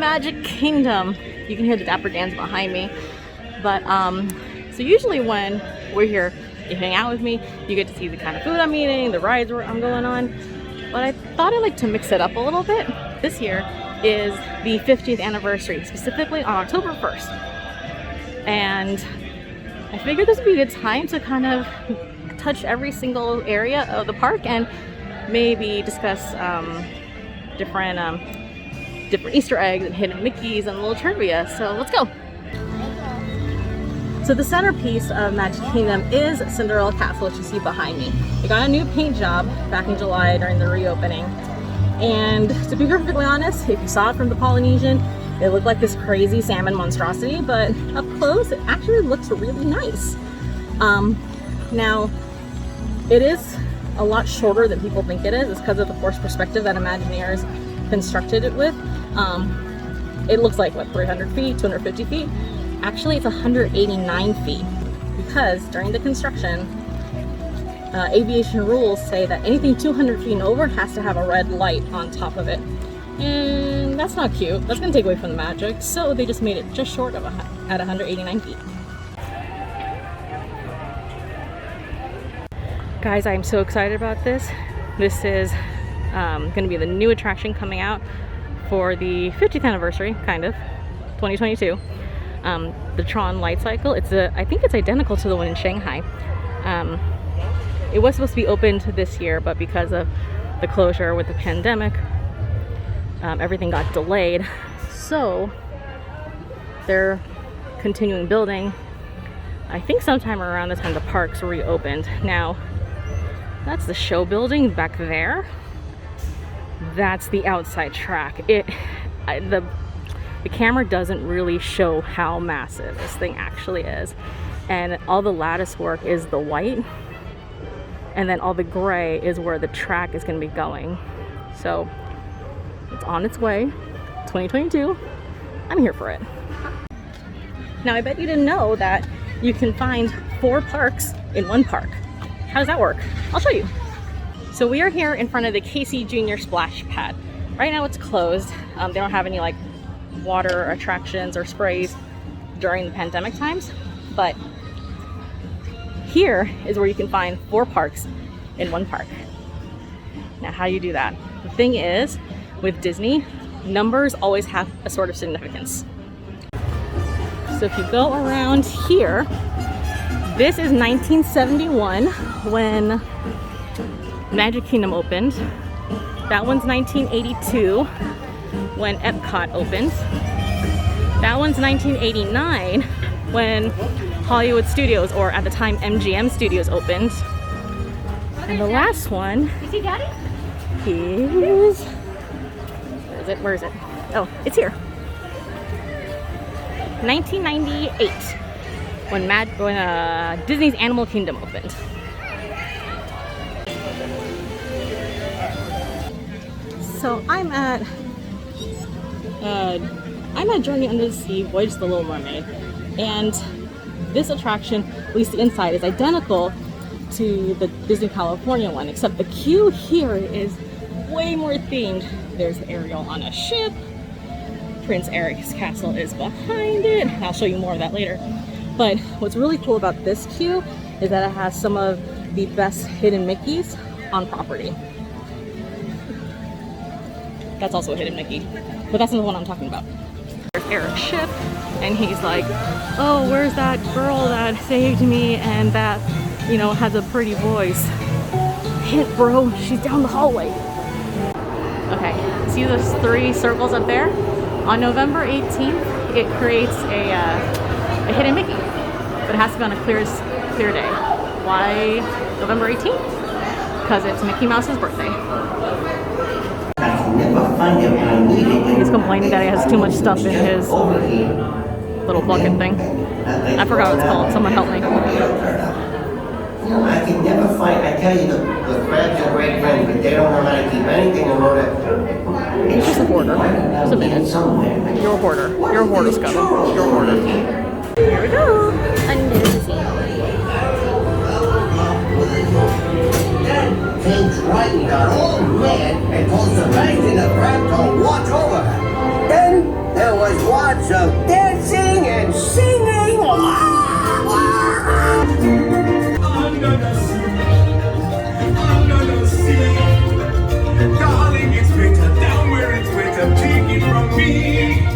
Magic Kingdom. You can hear the Dapper Dans behind me. But so usually when we're here, you hang out with me, you get to see the kind of food I'm eating, the rides I'm going on. But I thought I'd like to mix it up a little bit. This year is the 50th anniversary, specifically on October 1st. And I figured this would be a good time to kind of touch every single area of the park and maybe discuss different Easter eggs and hidden Mickeys and little trivia. So let's go. So the centerpiece of Magic Kingdom is Cinderella Castle, which you see behind me. It got a new paint job back in July during the reopening. And to be perfectly honest, if you saw it from the Polynesian, it looked like this crazy salmon monstrosity, but up close, it actually looks really nice. Now, it is a lot shorter than people think it is. It's because of the forced perspective that Imagineers constructed it with. It looks like, what, 300 feet, 250 feet? Actually, it's 189 feet because during the construction, aviation rules say that anything 200 feet and over has to have a red light on top of it. And that's not cute. That's gonna take away from the magic. So they just made it just short of at 189 feet. Guys, I'm so excited about this. This is gonna be the new attraction coming out for the 50th anniversary, kind of, 2022. The Tron Light Cycle. I think it's identical to the one in Shanghai. It was supposed to be opened this year, but because of the closure with the pandemic, everything got delayed. So they're continuing building. I think sometime around the time the parks reopened. Now, that's the show building back there. That's the outside track. The camera doesn't really show how massive this thing actually is. And all the lattice work is the white. And then all the gray is where the track is going to be going. So it's on its way. 2022. I'm here for it. Now, I bet you didn't know that you can find 4 parks in one park. How does that work? I'll show you. So we are here in front of the Casey Jr. Splash Pad. Right now it's closed. They don't have any like water attractions or sprays during the pandemic times, but here is where you can find 4 parks in one park. Now, how do you do that? The thing is, with Disney, numbers always have a sort of significance. So if you go around here, this is 1971 when Magic Kingdom opened. That one's 1982 when Epcot opened. That one's 1989 when Hollywood Studios, or at the time MGM Studios, opened. And the last one is, where is it? Oh, it's here. 1998 when Disney's Animal Kingdom opened. So I'm at Journey Under the Sea, Voyage of the Little Mermaid, and this attraction, at least the inside, is identical to the Disney California one, except the queue here is way more themed. There's Ariel on a ship, Prince Eric's castle is behind it. I'll show you more of that later. But what's really cool about this queue is that it has some of the best hidden Mickeys on property. That's also a hidden Mickey, but that's not the one I'm talking about. There's Eric's ship, and he's like, oh, where's that girl that saved me and that, you know, has a pretty voice? Hint, bro, she's down the hallway. Okay, see those 3 circles up there? On November 18th, it creates a hidden Mickey, but it has to be on a clear day. Why November 18th? Because it's Mickey Mouse's birthday. He's complaining that he has too much stuff in his little bucket thing. I forgot what it's called. Someone help me. I can never find, I tell you, the crabs are great friends, but they don't know how to keep anything in order. He's just a hoarder. Just admit it. You're a hoarder. You're a hoarder, Scott. You're a hoarder. Here we go. Under the sea. King Triton got all mad and caused the bank in the crab to watch over her. Then There was lots of dancing and singing. Under the sea, darling, it's better down where it's better. Take it from me.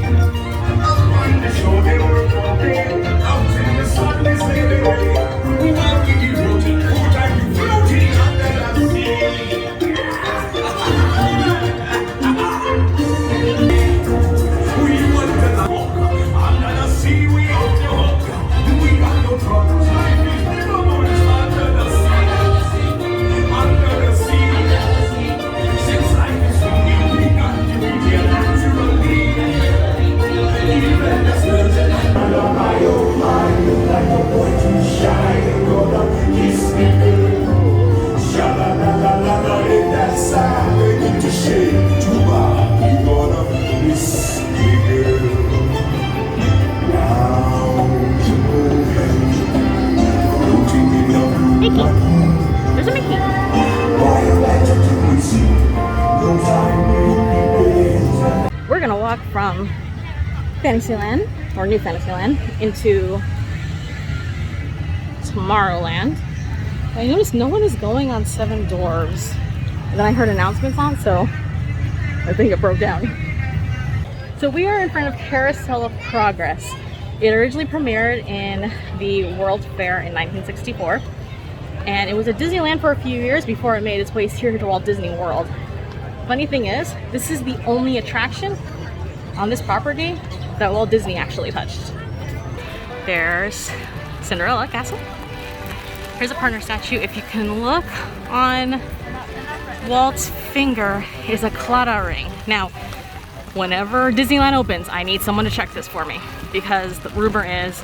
Up on the shore, they work all day. Out in the sun, they sail away. Walking the road, put and you floating under the sea. We want to walk under the sea. We have to walk. We got no troubles. Life is never more under the sea. Under the sea. Since life is swinging, we got to be here naturally. Even the birds and oh my, you like a boy to shine. Gonna kiss me good. Sha-la-la-la-la-la in that side. Ready to shake to buy. You gonna miss me girl. Round to heaven. Floating in the blue. Mickey. There's a Mickey. Why you like to do it? No time to We're gonna walk from Fantasyland, or New Fantasyland, into Tomorrowland. I noticed no one is going on Seven Dwarves. And then I heard announcements on, so I think it broke down. So we are in front of Carousel of Progress. It originally premiered in the World Fair in 1964. And it was at Disneyland for a few years before it made its way here to Walt Disney World. Funny thing is, this is the only attraction on this property that Walt Disney actually touched. There's Cinderella Castle. Here's a partner statue. If you can look on Walt's finger is a Clara ring. Now, whenever Disneyland opens, I need someone to check this for me, because the rumor is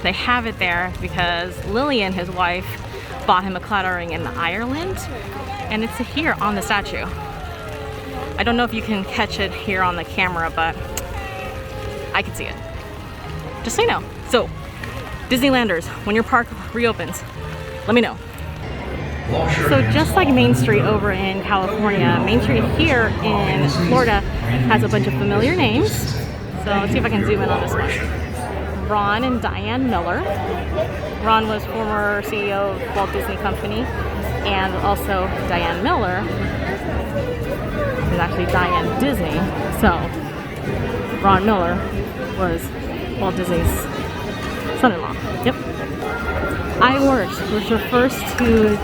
they have it there because Lillian, his wife, bought him a Clara ring in Ireland, and it's here on the statue. I don't know if you can catch it here on the camera, but I can see it. Just so you know. So, Disneylanders, when your park reopens, let me know. So just like Main Street over in California, Main Street here in Florida has a bunch of familiar names. So let's see if I can zoom in on this one. Ron and Diane Miller. Ron was former CEO of Walt Disney Company, and also Diane Miller is actually Diane Disney. So Ron Miller was Walt Disney's son-in-law. Yep. iWorks, which refers to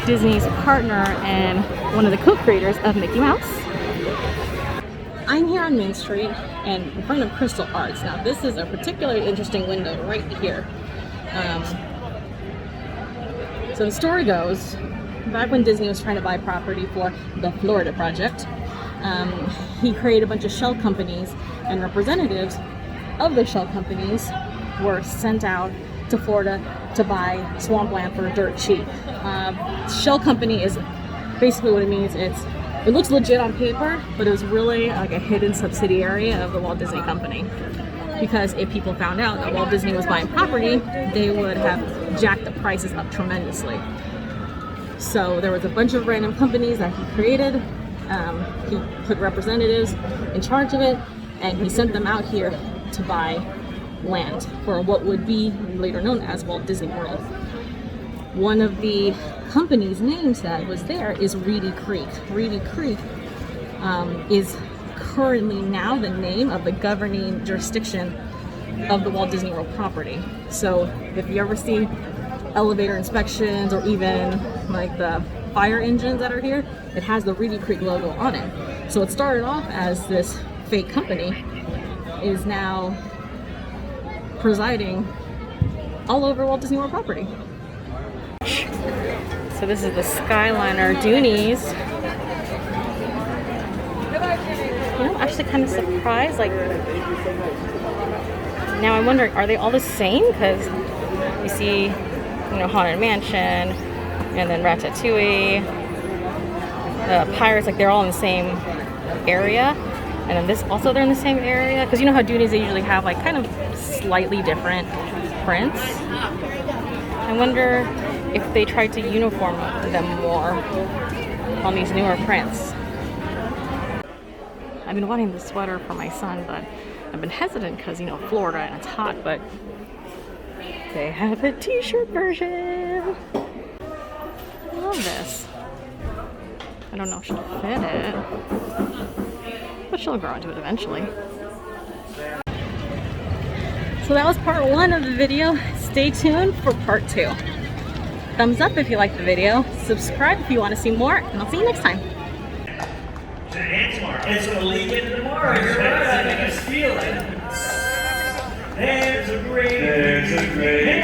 Disney's partner and one of the co-creators of Mickey Mouse. I'm here on Main Street and in front of Crystal Arts. Now this is a particularly interesting window right here. So the story goes, back when Disney was trying to buy property for the Florida project, he created a bunch of shell companies, and representatives of the shell companies were sent out to Florida to buy swampland for dirt cheap. Shell company is basically what it means. It looks legit on paper, but it was really like a hidden subsidiary of the Walt Disney Company. Because if people found out that Walt Disney was buying property, they would have jacked the prices up tremendously. So there was a bunch of random companies that he created. He put representatives in charge of it, and he sent them out here to buy land for what would be later known as Walt Disney World. One of the company's names that was there is Reedy Creek. Reedy Creek is currently now the name of the governing jurisdiction of the Walt Disney World property. So if you ever see elevator inspections or even like the fire engines that are here, it has the Reedy Creek logo on it. So it started off as this fake company, is now presiding all over Walt Disney World property. So this is the Skyliner Doonies. You know, I'm actually kind of surprised. Like, now I'm wondering, are they all the same? Because you see, you know, Haunted Mansion, and then Ratatouille, Pirates, like they're all in the same area. And then this also, they're in the same area. Because you know how Doonies, they usually have like kind of slightly different prints. I wonder if they tried to uniform them more on these newer prints. I've been wanting the sweater for my son, but I've been hesitant because, you know, Florida and it's hot, but they have a t-shirt version. I love this. I don't know if she'll fit it, but she'll grow into it eventually. So that was part 1 of the video. Stay tuned for part 2. Thumbs up if you liked the video. Subscribe if you want to see more, and I'll see you next time. It's going to leak into tomorrow. You're right. I can feel it. There's a great